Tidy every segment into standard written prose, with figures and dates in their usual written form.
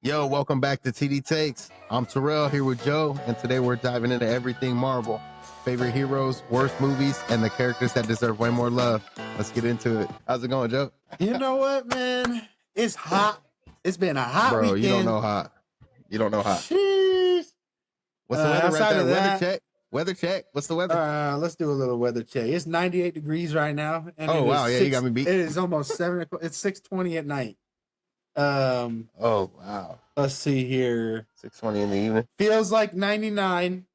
Yo, welcome back to TD Takes. I'm Terrell here with Joe, and today we're diving into everything Marvel. Favorite heroes, worst movies, and the characters that deserve way more love. Let's get into it. How's it going, Joe? You know what, man? It's hot. It's been a hot weekend. You don't know hot. You don't know hot. Sheesh. What's the weather right there? Weather check. Weather check. What's the weather? Let's do a little weather check. It's 98 degrees right now. And wow. Yeah, you got me beat. It is almost 7 o'clock. It's 6:20 at night. Oh, wow. Let's see here. 6:20 in the evening. Feels like 99.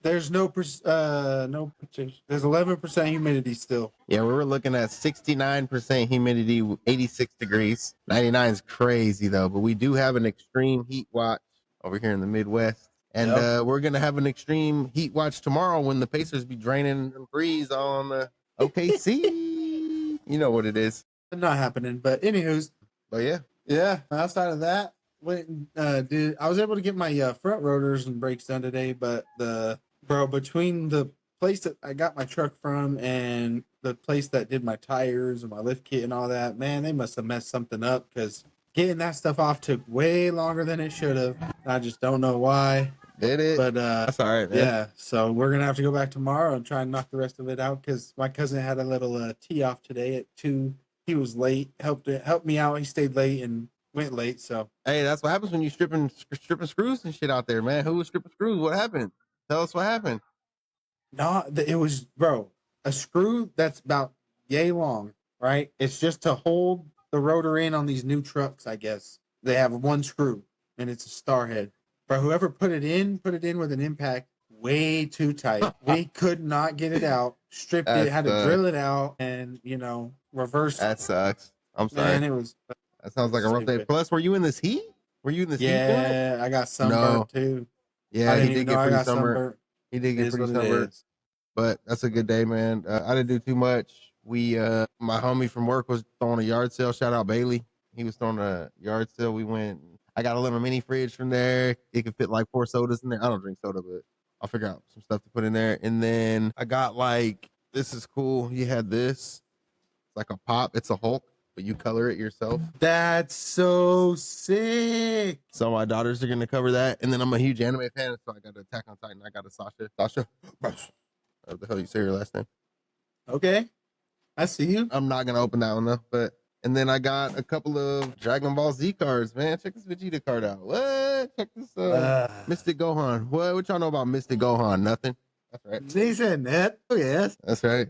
There's no there's 11% humidity still. Yeah, we were looking at 69% humidity, 86 degrees. 99 is crazy though, but we do have an extreme heat watch over here in the Midwest. And we're gonna have an extreme heat watch tomorrow when the Pacers be draining threes on the OKC. You know what it is. Not happening, but anywho's. But yeah. Outside of that, I was able to get my front rotors and brakes done today, but between the place that I got my truck from and the place that did my tires and my lift kit and all that, man, they must have messed something up because getting that stuff off took way longer than it should have. I just don't know why. Did it? But that's all right, man. Yeah, so we're gonna have to go back tomorrow and try and knock the rest of it out because my cousin had a little tee off today at 2. He was late, helped me out. He stayed late and went late. So hey, that's what happens when you stripping screws and shit out there, man. Who was stripping screws? What happened? Tell us what happened. No, it was, a screw that's about yay long, right? It's just to hold the rotor in on these new trucks, I guess. They have one screw, and it's a star head. But whoever put it in with an impact way too tight. We could not get it out. Stripped it, had to drill it out, and, reverse. That sucks. I'm sorry. Man, that sounds like a rough day. Plus, were you in this heat? Yeah, I got sunburnt too. Yeah, he did get pretty sunburnt. He did get pretty sunburnt. But that's a good day, man. I didn't do too much. My homie from work was throwing a yard sale. Shout out Bailey. He was throwing a yard sale. We went. I got a little mini fridge from there. It could fit like 4 sodas in there. I don't drink soda, but I'll figure out some stuff to put in there. And then I got this is cool. He had this. It's like a pop. It's a Hulk, but you color it yourself. That's so sick. So my daughters are going to cover that. And then I'm a huge anime fan, so I got Attack on Titan. I got a Sasha. What the hell you say your last name? Okay. I see you. I'm not going to open that one, though. And then I got a couple of Dragon Ball Z cards, man. Check this Vegeta card out. What? Check this Mystic Gohan. What y'all know about Mystic Gohan? Nothing? That's right. They said that. Oh, yes. That's right.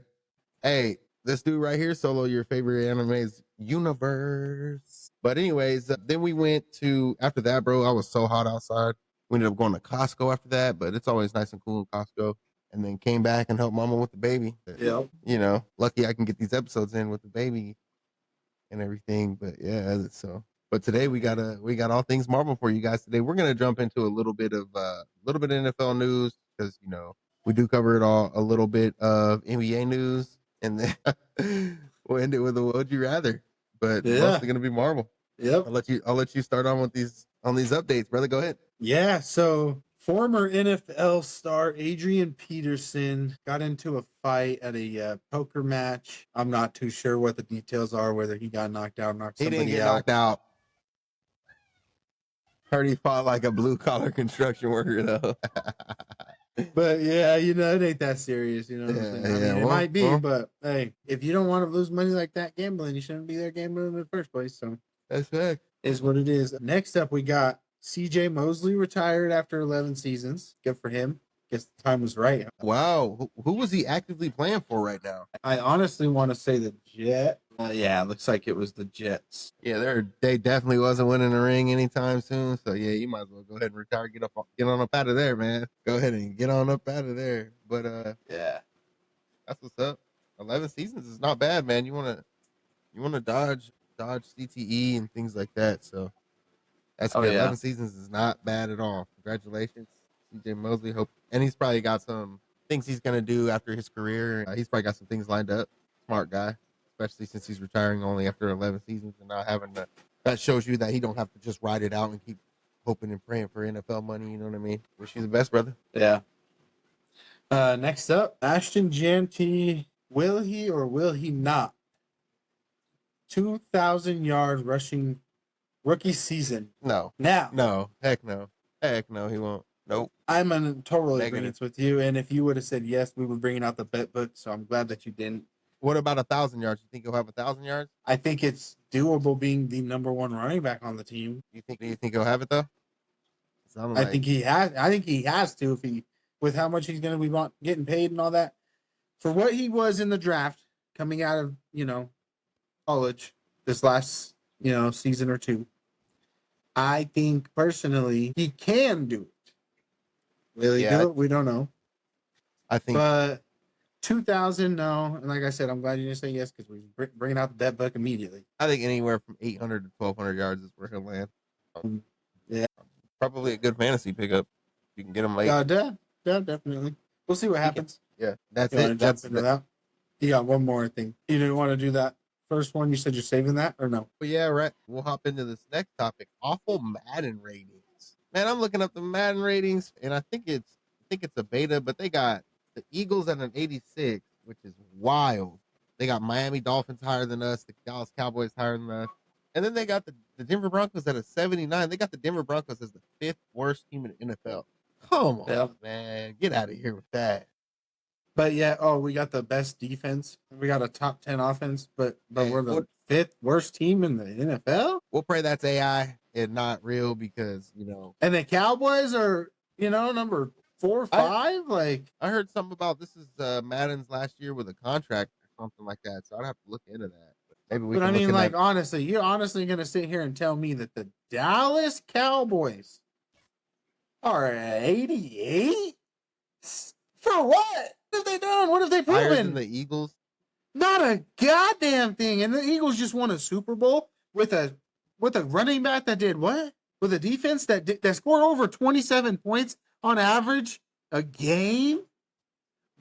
Hey, this dude right here, Solo, your favorite anime's universe. But anyways, then we went to, after that, bro, I was so hot outside. We ended up going to Costco after that, but it's always nice and cool in Costco. And then came back and helped mama with the baby. Yep. Lucky I can get these episodes in with the baby and everything. But yeah, but today we got all things Marvel for you guys today. We're going to jump into a little bit of NFL news because, we do cover it all, a little bit of NBA news, and then we'll end it with a would you rather. But it's mostly going to be Marvel. Yep. I'll let you start on these updates, brother. Go ahead. Yeah. So former NFL star Adrian Peterson got into a fight at a poker match. I'm not too sure what the details are, whether he got knocked out, knocked somebody out. He didn't get knocked out. Heard he fought like a blue collar construction worker though. But yeah, it ain't that serious, what I'm saying? It might be, but hey, if you don't want to lose money like that gambling, you shouldn't be there gambling in the first place. So that's fact. Is what it is. Next up, we got CJ Mosley retired after 11 seasons. Good for him. Guess the time was right. Wow. Who was he actively playing for right now? I honestly want to say the Jets. Yeah, it looks like it was the Jets. Yeah, they definitely wasn't winning the ring anytime soon. So yeah, you might as well go ahead and retire. Get on up out of there, man. Go ahead and get on up out of there. But yeah, that's what's up. 11 seasons is not bad, man. You wanna dodge CTE and things like that. So that's good. 11 seasons is not bad at all. Congratulations, CJ Mosley. And he's probably got some things he's gonna do after his career. He's probably got some things lined up. Smart guy. Especially since he's retiring only after 11 seasons and not having that shows you that he don't have to just ride it out and keep hoping and praying for NFL money. You know what I mean? Wish you the best, brother. Yeah. Next up, Ashton Jeanty. Will he or will he not 2,000 yards rushing rookie season. No. Now. No. Heck no. Heck no, he won't. Nope. I'm in total Negative. agreement with you. And if you would have said yes, we were bringing out the bet book. So I'm glad that you didn't. What about 1,000 yards? You think he'll have 1,000 yards? I think it's doable being the number one running back on the team. You think he'll have it though? I think he has. I think he has to if he with how much he's going to be getting paid and all that for what he was in the draft coming out of college this last season or two. I think personally he can do it. Will he do it? We don't know. I think, but 2,000, no. And like I said, I'm glad you didn't say yes because we're bringing out the bet book immediately. I think anywhere from 800 to 1,200 yards is where he'll land. Yeah, probably a good fantasy pickup. You can get him late. Yeah, definitely. We'll see what happens. Yeah, that's it. That's that. You got one more thing. You didn't want to do that first one. You said you're saving that or no? Well, yeah, right. We'll hop into this next topic. Awful Madden ratings. Man, I'm looking up the Madden ratings, and I think it's a beta, but they got the Eagles at an 86, which is wild. They got Miami Dolphins higher than us, the Dallas Cowboys higher than us, and then they got the Denver Broncos at a 79. They got the Denver Broncos as the 5th worst team in the NFL. Come on, man, get out of here with that. But yeah, we got the best defense. We got a top 10 offense, but we're the 5th worst team in the NFL. We'll pray that's AI and not real because And the Cowboys are number 4 or 5. I heard something about this is Madden's last year with a contract or something like that. So I'd have to look into that. But maybe we. But can honestly, you're honestly gonna sit here and tell me that the Dallas Cowboys are at 88 for what? What have they done? What have they proven? Higher than the Eagles? Not a goddamn thing. And the Eagles just won a Super Bowl with a running back that did what? With a defense that scored over 27 points on average a game?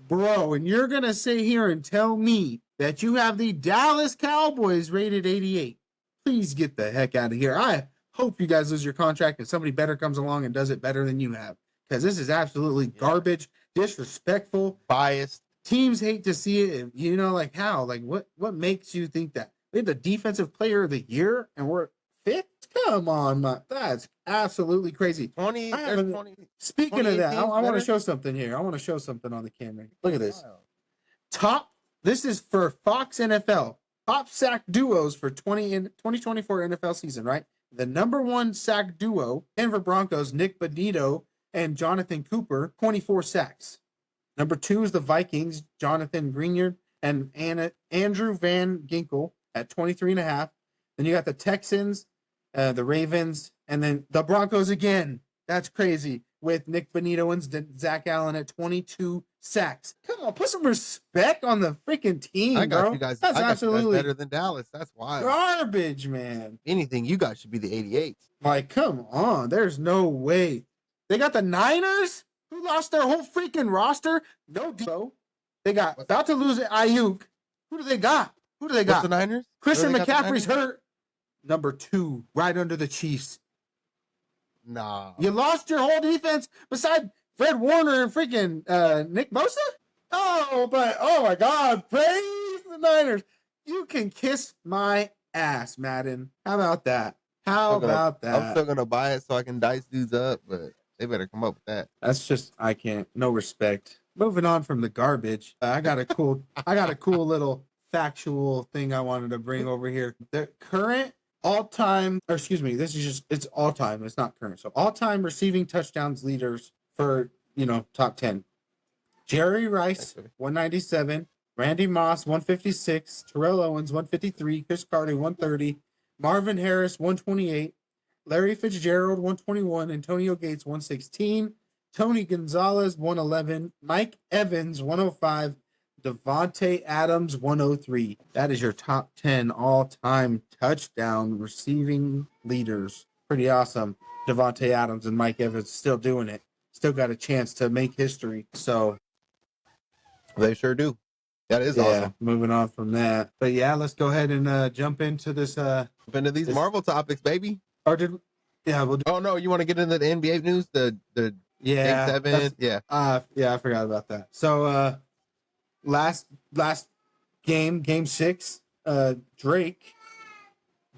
Bro, and you're going to sit here and tell me that you have the Dallas Cowboys rated 88. Please get the heck out of here. I hope you guys lose your contract and somebody better comes along and does it better than you have. Because this is absolutely garbage, disrespectful, biased. Teams hate to see it. And, how? What makes you think that? We had the defensive player of the year and we're 5th? Come on, man. That's absolutely crazy. 20. Speaking of that, I want to show something here. I want to show something on the camera. Look at this. This is for Fox NFL. Top sack duos for 2024 NFL season, right? The number 1 sack duo, Denver Broncos, Nick Bonito and Jonathan Cooper, 24 sacks. Number 2 is the Vikings, Jonathan Greenyard and Andrew Van Ginkel at 23.5. Then you got the Texans, the Ravens, and then the Broncos again. That's crazy with Nick Bonito and Zach Allen at 22 sacks. Come on, put some respect on the freaking team, I got bro. you guys. That's absolutely better than Dallas. That's wild. Garbage, man. Anything you got should be the 88. Come on. There's no way. They got the Niners, who lost their whole freaking roster. No deal. They got about to lose Ayuk. Who do they got? What's the Niners? Christian McCaffrey's hurt. Number 2, right under the Chiefs. Nah. You lost your whole defense beside Fred Warner and freaking Nick Bosa? Oh my God. Praise the Niners. You can kiss my ass, Madden. How about that? I'm still going to buy it so I can dice dudes up, but they better come up with that. That's just, I can't. No respect. Moving on from the garbage. I got a cool little factual thing I wanted to bring over here. The current all-time, or excuse me, it's all-time. It's not current. So all-time receiving touchdowns leaders for, top 10. Jerry Rice, 197. Randy Moss, 156. Terrell Owens, 153. Chris Carter, 130. Marvin Harris, 128. Larry Fitzgerald, 121. Antonio Gates, 116. Tony Gonzalez, 111. Mike Evans, 105. Devontae Adams, 103. That is your top 10 all-time touchdown receiving leaders. Pretty awesome. Devontae Adams and Mike Evans still doing it. Still got a chance to make history. So they sure do. That is awesome. Moving on from that. But yeah, let's go ahead and jump into this. Jump into these Marvel topics, baby. Or we'll do. Oh no, you want to get into the NBA news? The Game 7? Yeah. I forgot about that. So last game 6, Drake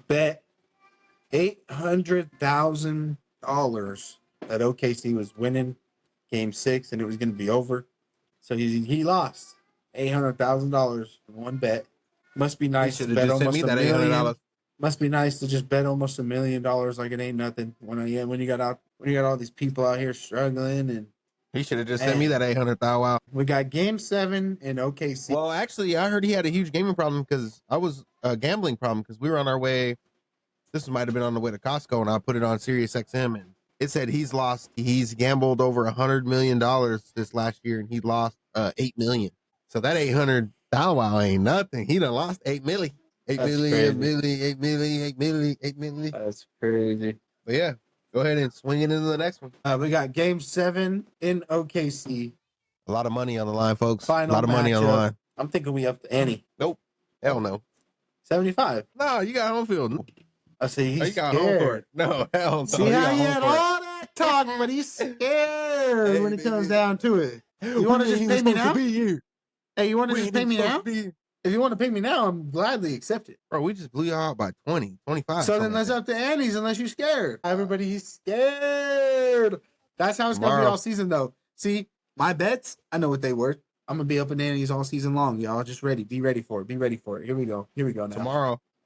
bet $800,000 that OKC was winning Game 6, and it was going to be over. So he lost $800,000 in one bet. Must be nice to bet almost $1 million. Must be nice to just bet almost $1 million like it ain't nothing. When you got all these people out here struggling, and he should have just sent me that 800,000 out. We got Game 7 in OKC. Well, actually, I heard he had a huge gaming problem because I was a gambling problem because we were on our way. This might have been on the way to Costco, and I put it on Sirius XM, and it said he's gambled over $100 million this last year, and he lost $8 million. So that 800,000 ain't nothing. He done lost $8 million. $8 million. That's crazy. But yeah, go ahead and swing it into the next one. We got Game 7 in OKC. A lot of money on the line, folks. Final a lot of money on the line. I'm thinking we up to Annie. Nope. Hell no. 75. No, you got home field. I see he's got home court. No, hell no. See how he had all that talk, but he's scared when it comes down to it. You want to just pay me now? Hey, you want to just pay me now? If you want to pay me now, I'm gladly accept it. Bro, we just blew you out by 20, 25. So then let's up to Annie's unless you're scared. Everybody's scared. That's how it's going to be all season, though. See, my bets, I know what they were. I'm going to be up in Annie's all season long, y'all. Just ready. Be ready for it. Be ready for it. Here we go. Here we go now.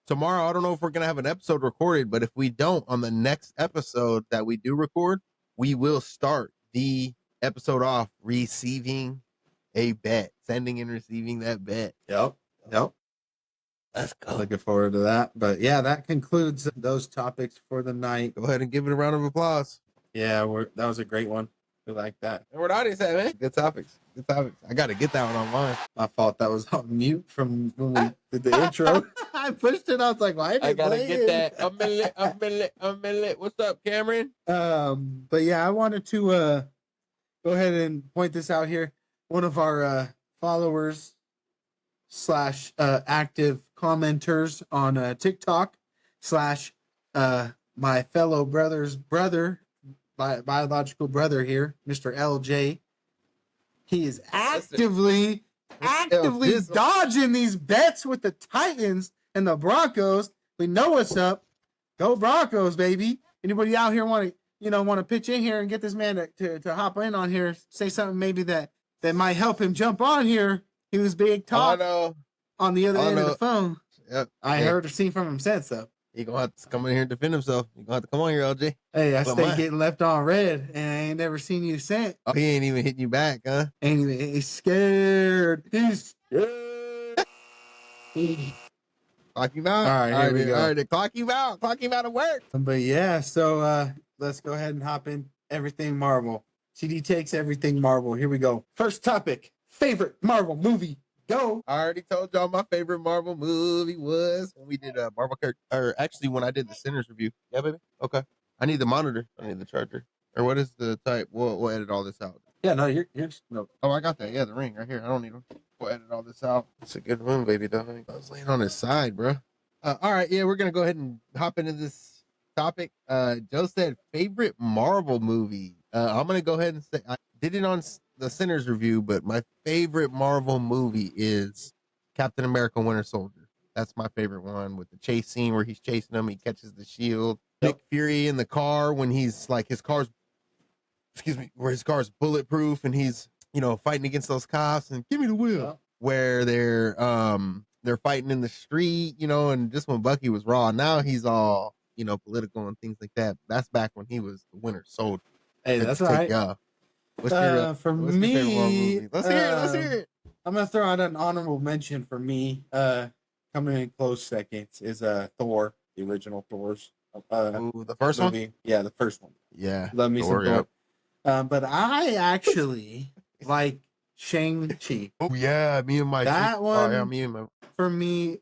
Tomorrow, I don't know if we're going to have an episode recorded, but if we don't, on the next episode that we do record, we will start the episode off receiving a bet, sending and receiving that bet. Yep. Let's go. Looking forward to that. But yeah, that concludes those topics for the night. Go ahead and give it a round of applause. Yeah, that was a great one. We like that. And what audience at, man? Good topics. I got to get that one on mine. My fault. That was on mute from when we did the intro. I pushed it. I was like, why? I got to get that. A minute. What's up, Cameron? But yeah, I wanted to go ahead and point this out here. One of our followers / active commenters on TikTok / my fellow brother's brother, biological brother here, Mr. LJ. He is actively dodging these bets with the Titans and the Broncos. We know what's up. Go Broncos, baby. Anybody out here want to pitch in here and get this man to hop in on here, say something maybe that might help him jump on here. He was big talk on the other end of the phone. Yep. I heard or seen from him since, though. He gonna have to come in here and defend himself. You gonna have to come on here, LJ. Hey, I stay getting left on red, and I ain't never seen you since. Oh, he ain't even hitting you back, huh? He's scared. He's scared. Clock him out. All right, here we go. All right, clock him out. Clock him out of work. But yeah, so let's go ahead and hop in. Everything Marvel. CD takes everything Marvel. Here we go. First topic. Favorite Marvel movie. Go. I already told y'all my favorite Marvel movie was when we did Marvel character, or actually when I did the Sinners review. Yeah, baby. Okay. I need the monitor. I need the charger. Or what is the type? We'll edit all this out. Yeah, no, you're no. Oh, I got that. Yeah, the ring right here. I don't need one. We'll edit all this out. It's a good room, baby. Though I was laying on his side, bro. All right, yeah, we're gonna go ahead and hop into this topic. Joe said favorite Marvel movie. I'm gonna go ahead and say I did it on the Sinners review, but my favorite Marvel movie is Captain America: Winter Soldier. That's my favorite one, with the chase scene where he's chasing him. He catches the shield. Nick Fury in the car when he's like where his car's bulletproof and he's fighting against those cops and give me the wheel. Yeah. Where they're fighting in the street, and just when Bucky was raw. Now he's all political and things like that. That's back when he was the Winter Soldier. Hey, that's right. What's your movie? Let's hear it. I'm gonna throw out an honorable mention for me. Coming in close seconds is Thor, the original Thor's. The first movie? One? Yeah, the first one. Yeah. Love me some Thor. Yep. But I actually like Shang-Chi. Oh yeah, me and my one. Oh, yeah, me and my. For me,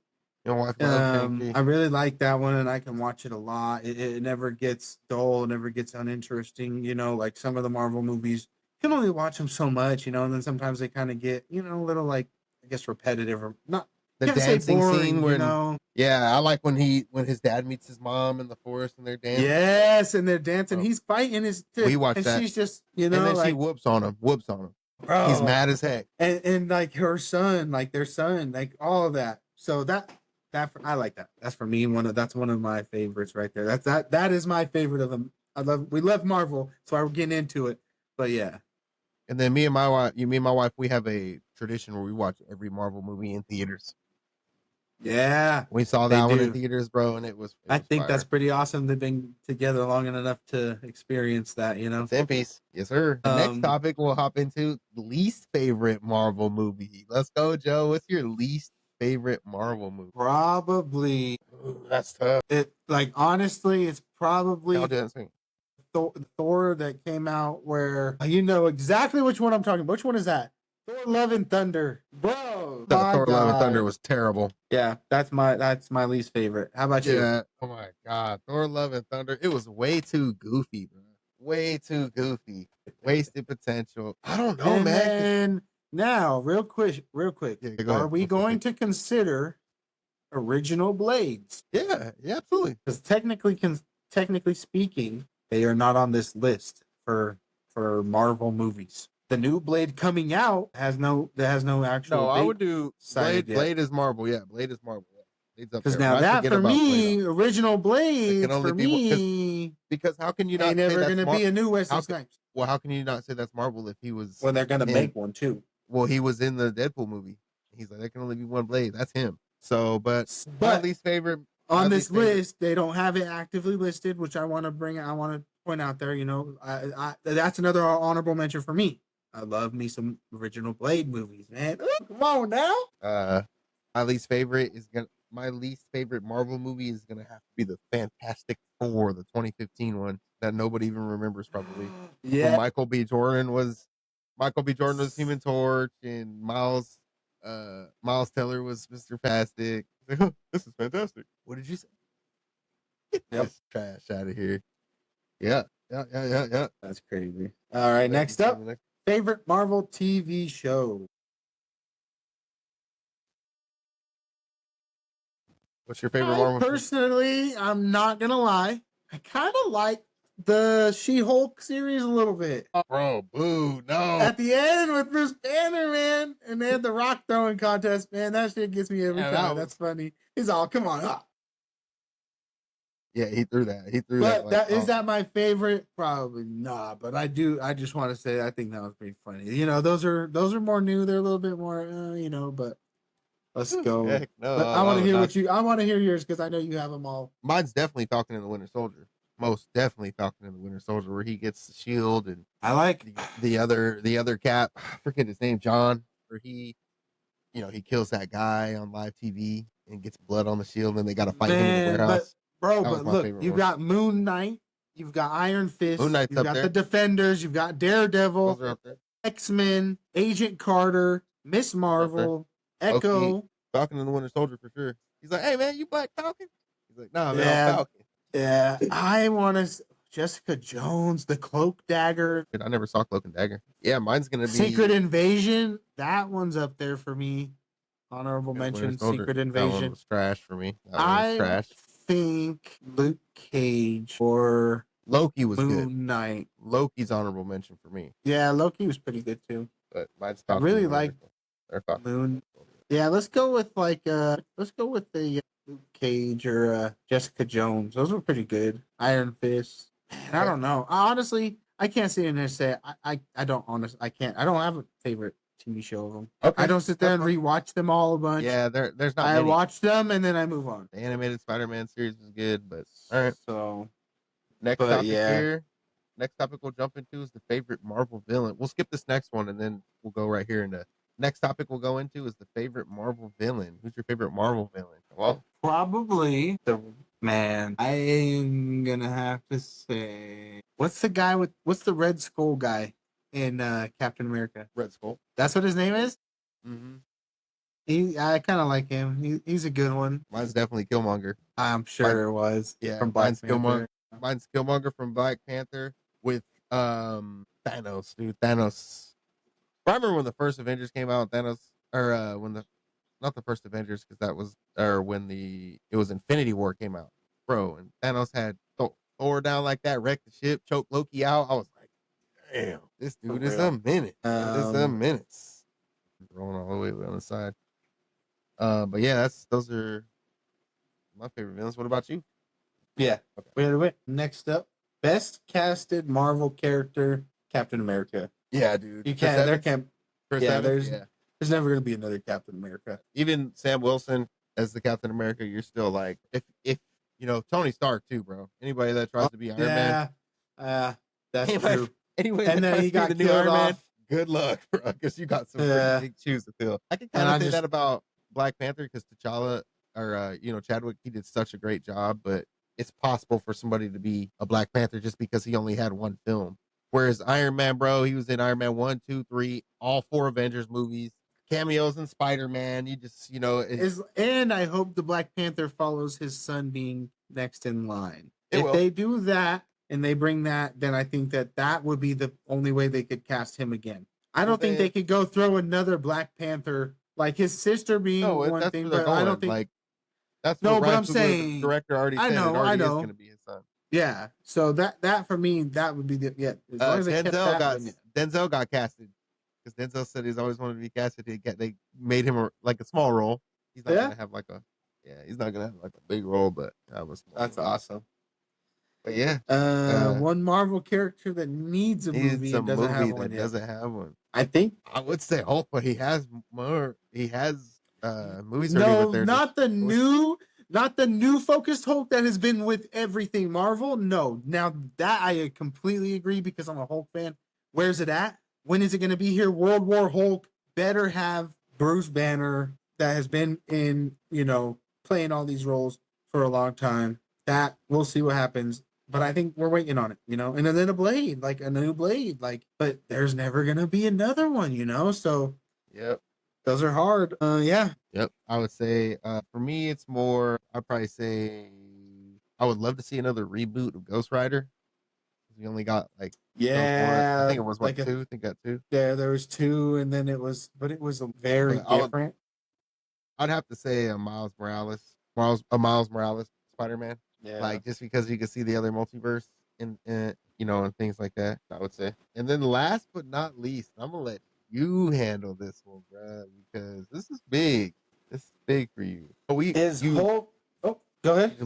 I really like that one, and I can watch it a lot. It never gets dull, it never gets uninteresting. Like some of the Marvel movies, you can only watch them so much, and then sometimes they kind of get, a little like I guess repetitive or not. The dancing boring, scene where yeah, I like when his dad meets his mom in the forest and they're dancing. Yes, and they're dancing. Oh. He's fighting his. We watched and that. She's just and then like, she whoops on him. Bro. He's mad as heck. And like her son, like their son, like all of that. So that I like that. That's for me that's one of my favorites right there. That is my favorite of them. We love Marvel, so we're getting into it. But yeah. And then me and my wife, we have a tradition where we watch every Marvel movie in theaters. Yeah, we saw that one in theaters, bro, and it was I think fire. that's pretty awesome. They've been together long enough to experience that, you know. It's in peace. Yes, sir. The next topic we'll hop into least favorite Marvel movie. Let's go, Joe. What's your least favorite Marvel movie? Probably. Ooh, that's tough. Honestly, it's probably Thor that came out where you know exactly which one I'm talking about. Which one is that? Thor Love and Thunder. Bro, Thor Love and Thunder was terrible. Yeah, that's my least favorite. How about you? Oh my god. Thor Love and Thunder. It was way too goofy, bro. Way too goofy. Wasted potential. I don't know, and man. Then, now, real quick, are we going to consider original Blades? Yeah, absolutely. Because technically speaking, they are not on this list for Marvel movies. The new Blade coming out has no actual. No, I would do Blade is Marvel. Yeah, Blade is Marvel. Because now that for me, original Blade for me, because how can you not? Ain't never gonna be a new Wesley Snipes. Well, how can you not say that's Marvel if he was? Well, they're gonna make one too. Well, he was in the Deadpool movie. He's like, there can only be one Blade. That's him. So, but my least favorite on this list, they don't have it actively listed, which I want to point out there. You know, that's another honorable mention for me. I love me some original Blade movies, man. Ooh, come on now. My least favorite Marvel movie is gonna have to be the Fantastic Four, the 2015 one that nobody even remembers probably. Yeah. When Michael B. Jordan was Human Torch, and Miles Teller was Mr. Fantastic. This is fantastic. What did you say? Get this trash out of here. Yeah. That's crazy. All right, next up, favorite Marvel TV show. What's your favorite Marvel? Personally, I'm not gonna lie. I kind of like the She-Hulk series a little bit. Oh, bro, boo, no. At the end with Bruce Banner, man, and they had the rock throwing contest, man. That shit gets me every time. That's funny. He's all, come on up. Yeah, he threw that. Is that my favorite? Probably not. But I just want to say I think that was pretty funny. You know, those are more new. They're a little bit more, you know. But let's go. Heck no, but I want to hear I want to hear yours because I know you have them all. Mine's definitely Falcon and the Winter Soldier. Most definitely Falcon and the Winter Soldier, where he gets the shield, and I like the other Cap. I forget his name, John. Where he kills that guy on live TV and gets blood on the shield, and they got to fight him in the warehouse. But look, you've got Moon Knight, you've got Iron Fist, you've got the Defenders, you've got Daredevil, X-Men, Agent Carter, Miss Marvel, Echo. Falcon and the Winter Soldier for sure. He's like, hey man, you Black Falcon? He's like, nah, man, I'm Falcon. Yeah, I want to. Jessica Jones, the Cloak Dagger. I never saw Cloak and Dagger. Yeah, mine's gonna be Secret Invasion. That one's up there for me. Honorable mention. Secret Invasion. That one was trash for me. I think Luke Cage or Loki was Moon good. Knight. Loki's honorable mention for me. Yeah, Loki was pretty good too. But mine's I really like Moon. Yeah, let's go with the Luke Cage or Jessica Jones. Those were pretty good. Iron Fist. Man, I don't know. Honestly, I can't sit in there and say I don't have a favorite TV show of them. Okay. I don't sit there and rewatch them all a bunch. Yeah, there's not. I watch them and then I move on. The animated Spider-Man series was good, but all right. So next topic here. Next topic we'll jump into is the favorite Marvel villain. We'll skip this next one and then we'll go right here into next topic we'll go into is the favorite Marvel villain. Who's your favorite Marvel villain? Well, probably I'm gonna have to say what's the Red Skull guy in Captain America? Red Skull. That's what his name is? Mm-hmm. I kind of like him. He's a good one. Mine's definitely Killmonger. I'm sure it was. Yeah, from Black Panther. Mine's Killmonger from Black Panther with Thanos, dude. Thanos. I remember when the first Avengers came out, Thanos, or not the first Avengers, because that was, or when it was Infinity War came out, bro, and Thanos had Thor down like that, wrecked the ship, choked Loki out. I was like, damn, this dude is a minute. This is a minute. Rolling all the way on the side. But yeah, those are my favorite villains. What about you? Yeah. Okay. Wait. Next up, best casted Marvel character, Captain America. Yeah, dude. You can't. There can't. Chris Yeah. Evans? There's never gonna be another Captain America. Even Sam Wilson as the Captain America, you're still like, if you know Tony Stark too, bro. Anybody that tries to be Iron Man, that's true. Anyway, and then he got the new Iron Man. Good luck, bro, because you got some pretty big shoes to fill. I can kind of say that about Black Panther because T'Challa or Chadwick, he did such a great job, but it's possible for somebody to be a Black Panther just because he only had one film. Whereas Iron Man, bro, he was in Iron Man 1, 2, 3, all 4 Avengers movies, cameos in Spider-Man. You just, and I hope the Black Panther follows his son being next in line. If they do that and they bring that, then I think that would be the only way they could cast him again. I don't think they could go throw another Black Panther, like his sister being one thing, but I don't think like that's no. But I'm saying the director already said I know is going to be his son. Yeah, so that for me that would be the As long as Denzel got casted because Denzel said he's always wanted to be casted. They made him like a small role. He's not gonna have he's not gonna have like a big role, but that's awesome. But yeah, one Marvel character that needs a movie and doesn't have one. Doesn't have one. I think I would say Hulk, but he has more. He has movies. No, not the new focused Hulk that has been with everything Marvel. No, now that I completely agree because I'm a Hulk fan. Where's it at? When is it going to be here? World War Hulk better have Bruce Banner that has been in playing all these roles for a long time. That we'll see what happens. But I think we're waiting on it, and then a Blade, like a new Blade, but there's never going to be another one, so. Yep. Those are hard. Yeah. Yep. I would say, for me, it's more, I'd probably say I would love to see another reboot of Ghost Rider. We only got I think it was 2. I think got 2. Yeah, there was 2 and then it was very different. I'd have to say a Miles Morales Spider-Man. Yeah. Just because you can see the other multiverse and things like that, I would say. And then last but not least, I'm going to let you handle this one, bro, because this is big. This is big for you. Hulk? Oh, go ahead.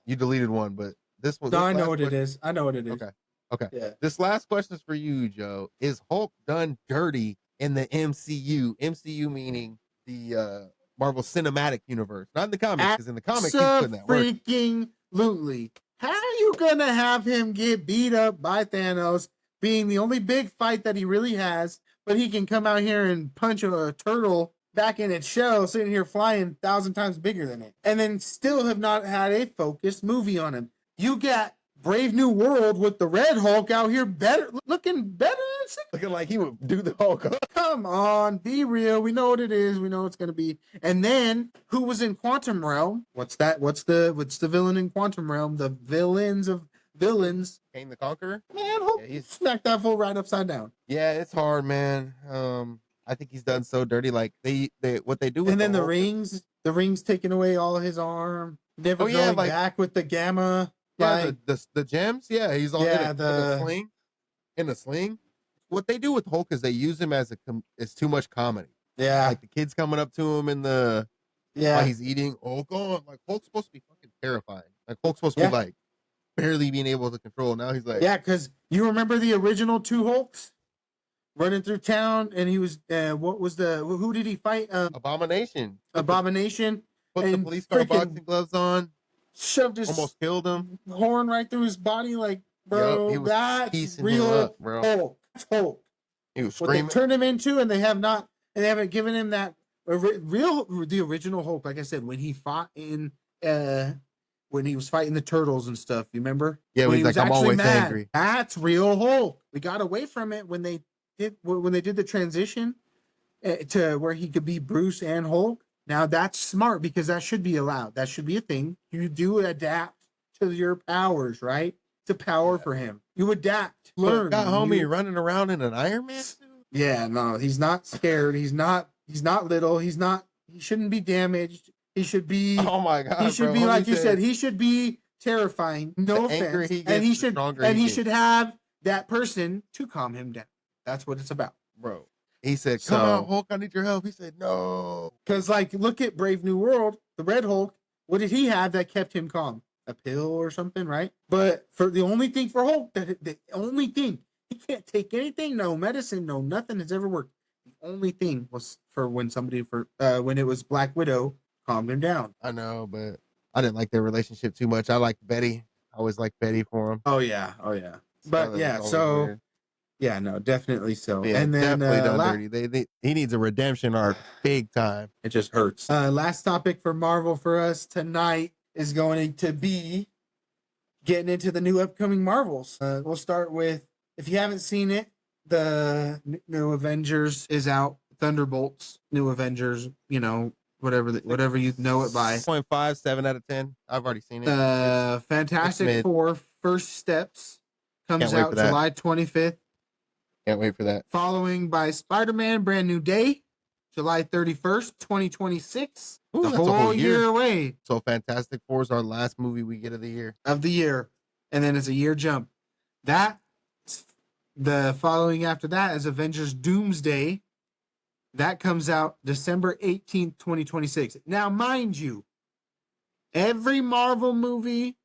You deleted one, but this one. No, I know what it is. Okay. Yeah. This last question is for you, Joe. Is Hulk done dirty in the MCU? MCU meaning the Marvel Cinematic Universe, not in the comics, because in the comics he's putting that work. Freaking absolutely. How are you gonna have him get beat up by Thanos, being the only big fight that he really has, but he can come out here and punch a turtle back in its shell, sitting here flying 1,000 times bigger than it, and then still have not had a focused movie on him? You got Brave New World with the Red Hulk out here looking better than looking like he would do the Hulk. Come on, be real. We know what it is. We know what it's gonna be. And then who was in Quantum Realm? What's that? What's the villain in Quantum Realm? The villains of villains. Kang the Conqueror? Man, Hulk smacked that fool right upside down. Yeah, it's hard, man. I think he's done so dirty. Like they what they do with and then the rings taking away all his arm. Never going back with the gamma. Yeah, the gems. Yeah, he's all in a sling. In a sling. What they do with Hulk is they use him as it's too much comedy. Yeah, like the kids coming up to him in the while he's eating. Hulk on, like Hulk's supposed to be fucking terrifying. Like Hulk's supposed to be like barely being able to control. Now he's like because you remember the original 2 Hulks running through town, and he was who did he fight? Abomination. Put the police car boxing gloves on. Shoved his almost killed him. Horn right through his body, like bro. That's real bro. Hulk. That's Hulk. He was screaming. What they turned him into, and they haven't given him that the original Hulk. Like I said, when he fought in when he was fighting the turtles and stuff, you remember? Yeah, when he's like, I'm always angry. That's real Hulk. We got away from it when they did the transition to where he could be Bruce and Hulk. Now that's smart because that should be allowed. That should be a thing. You do adapt to your powers, right? It's a power for him. You adapt, learn. Got homie running around in an Iron Man suit? Yeah, no, he's not scared. He's not little. He shouldn't be damaged. He should be. Oh my god! He should be like you said. He should be terrifying. No offense. He should have that person to calm him down. That's what it's about, bro. He said, "Come out, Hulk. I need your help." He said, "No," because look at Brave New World. The Red Hulk What did he have that kept him calm? A pill or something, right? But for the only thing for Hulk, the only thing, he can't take anything, no medicine, no nothing has ever worked. The only thing was for when when it was Black Widow calmed him down. I know, but I didn't like their relationship too much. I liked Betty. I always liked Betty for him. Oh yeah. But yeah, so weird. Yeah, no, definitely so. Yeah, and then definitely done dirty. He needs a redemption arc big time. It just hurts. Last topic for Marvel for us tonight is going to be getting into the new upcoming Marvels. We'll start with, if you haven't seen it, the new Avengers is out. Thunderbolts, new Avengers, whatever you know it by. 6.5, 7 out of 10. I've already seen it. Fantastic Four First Steps comes out July 25th. Can't wait for that. Following by Spider-Man Brand New Day, July 31st, 2026. Ooh, the whole year away. So Fantastic Four is our last movie we get of the year. And then it's a year jump. The following after that is Avengers Doomsday. That comes out December 18th, 2026. Now, mind you, every Marvel movie,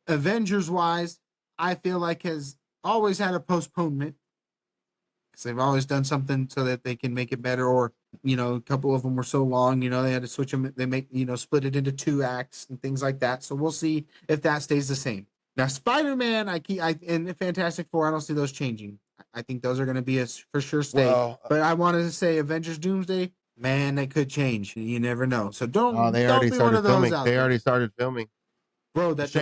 Avengers-wise, I feel like has always had a postponement. Because they've always done something so that they can make it better, or a couple of them were so long, they had to switch them. They split it into 2 acts and things like that. So we'll see if that stays the same. Now, Spider-Man, and Fantastic Four, I don't see those changing. I think those are going to be a for sure stay. But I wanted to say Avengers Doomsday, man, they could change. You never know. So don't. They already started filming. They already started filming, bro. But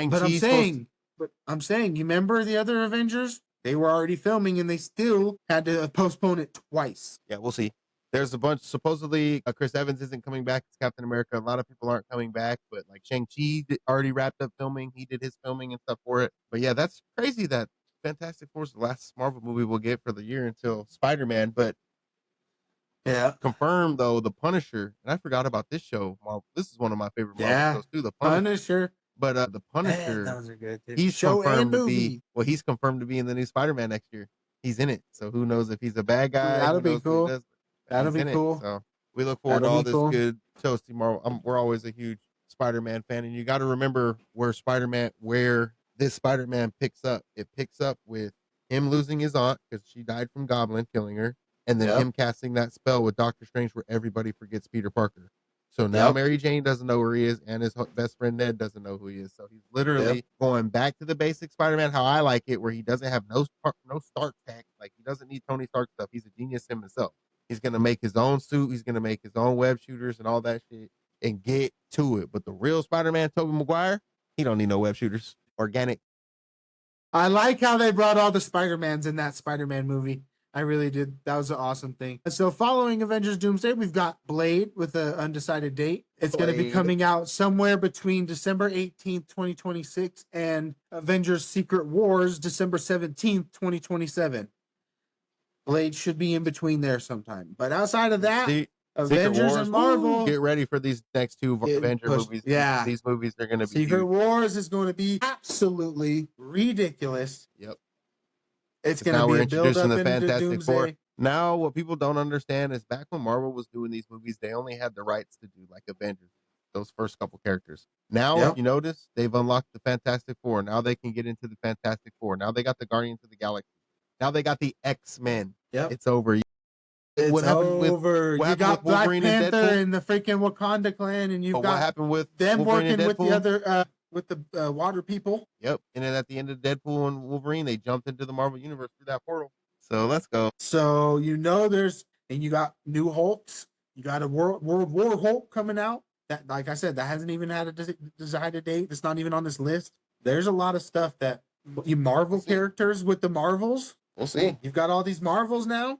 I'm saying, you remember the other Avengers? They were already filming, and they still had to postpone it twice. Yeah, we'll see. There's a bunch. Supposedly, Chris Evans isn't coming back as Captain America. A lot of people aren't coming back, but like Shang-Chi already wrapped up filming. He did his filming and stuff for it. But yeah, that's crazy that Fantastic Four is the last Marvel movie we'll get for the year until Spider-Man. But yeah, confirmed though, The Punisher. And I forgot about this show. This is one of my favorite Marvel shows too. The Punisher. But The Punisher, those are good too. He's confirmed to be. Well, he's confirmed to be in the new Spider-Man next year. He's in it, so who knows if he's a bad guy? That'll be cool. That'll be cool. So we look forward to all this good shows tomorrow. We're always a huge Spider-Man fan, and you got to remember where this Spider-Man picks up. It picks up with him losing his aunt because she died from Goblin killing her, and then him casting that spell with Doctor Strange where everybody forgets Peter Parker. So now Mary Jane doesn't know where he is, and his best friend Ned doesn't know who he is. So he's literally going back to the basic Spider-Man, how I like it, where he doesn't have no Stark tech. Like, he doesn't need Tony Stark stuff. He's a genius himself. He's going to make his own suit. He's going to make his own web shooters and all that shit and get to it. But the real Spider-Man, Tobey Maguire, he don't need no web shooters. Organic. I like how they brought all the Spider-Mans in that Spider-Man movie. I really did. That was an awesome thing. So following Avengers Doomsday, we've got Blade with an undecided date. It's going to be coming out somewhere between December 18th, 2026 and Avengers Secret Wars, December 17th, 2027. Blade should be in between there sometime. But outside of that, Avengers and Marvel. Get ready for these next 2 Avenger movies. Yeah. These movies are going to be Secret Wars is going to be absolutely ridiculous. Yep. It's going to be a build up into Fantastic Four. Now, what people don't understand is back when Marvel was doing these movies, they only had the rights to do like Avengers, those first couple characters. Now, if you notice, they've unlocked the Fantastic Four. Now they can get into the Fantastic Four. Now they got the Guardians of the Galaxy. Now they got the X-Men. Yep. It's over. What happened over. You got Black Panther and the freaking Wakanda clan, and you've got what happened with them working with the other with the water people. Yep. And then at the end of Deadpool and Wolverine, they jumped into the Marvel Universe through that portal. So let's go. So you got new Hulks. You got a World War Hulk coming out. That, like I said, that hasn't even had a decided date. It's not even on this list. There's a lot of stuff that you Marvel characters with the Marvels. We'll see. You've got all these Marvels now.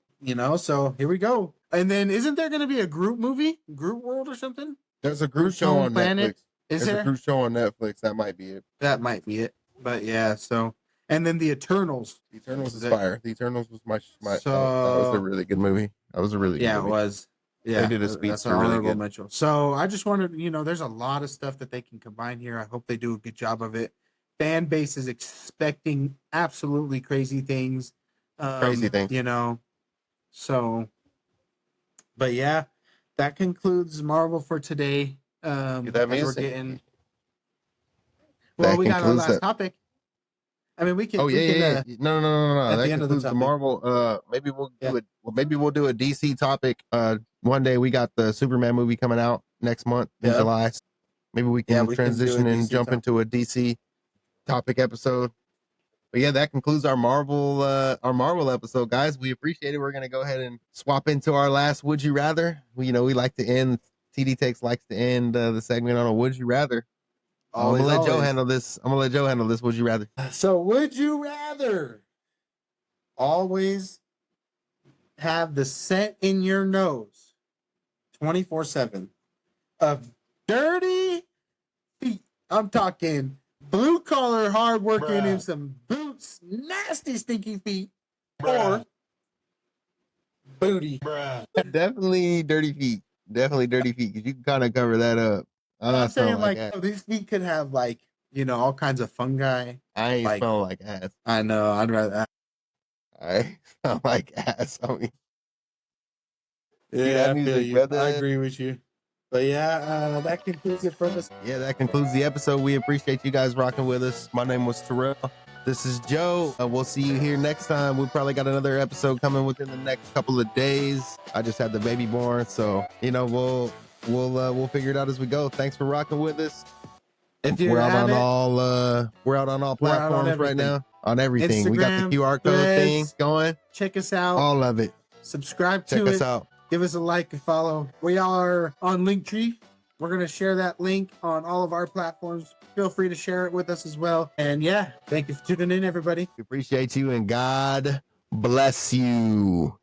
So here we go. And then isn't there going to be a Groot movie, Groot World or something? There's a Groot show on Netflix. There's a Groot show on Netflix. That might be it. But yeah, so and then the Eternals. The Eternals is fire. The Eternals was my that was a really good movie. That was a really good movie. It was. Yeah, they did a speech. That's an honorable mention. So I just wanted, there's a lot of stuff that they can combine here. I hope they do a good job of it. Fan base is expecting absolutely crazy things. So, but yeah, that concludes Marvel for today. Get that as we're music. getting. Well, we got our last topic. I mean, we can. Oh yeah. No. At That the end of the concludes the topic. Marvel. Maybe we'll do it. Well, maybe we'll do a DC topic. One day we got the Superman movie coming out next month in July. Maybe we can transition and jump into a DC topic episode. But yeah, that concludes our Marvel episode, guys. We appreciate it. We're gonna go ahead and swap into our last Would You Rather. We like to end. TD Takes likes to end the segment on a Would You Rather. I'm gonna let Joe handle this. Would you rather? So, would you rather always have the scent in your nose 24/7 of dirty feet? I'm talking blue collar, hard working in some boots, nasty, stinky feet, or booty. Definitely dirty feet. Because you can kind of cover that up. I'm saying these feet could have all kinds of fungi. I ain't smell like ass. I know. I'd rather. I smell like ass. I mean, yeah, I feel you. I agree with you. But yeah, that concludes it from us. Yeah, that concludes the episode. We appreciate you guys rocking with us. My name was Terrell. This is Joe. We'll see you here next time. We probably got another episode coming within the next couple of days. I just had the baby born, so we'll figure it out as we go. Thanks for rocking with us. If you're we're out on all platforms right now. On everything. Instagram, we got the QR code thing going. Check us out. All of it. Subscribe to it. Check us out. Give us a like and follow. We are on Linktree. We're going to share that link on all of our platforms. Feel free to share it with us as well. And yeah, thank you for tuning in, everybody. We appreciate you, and God bless you.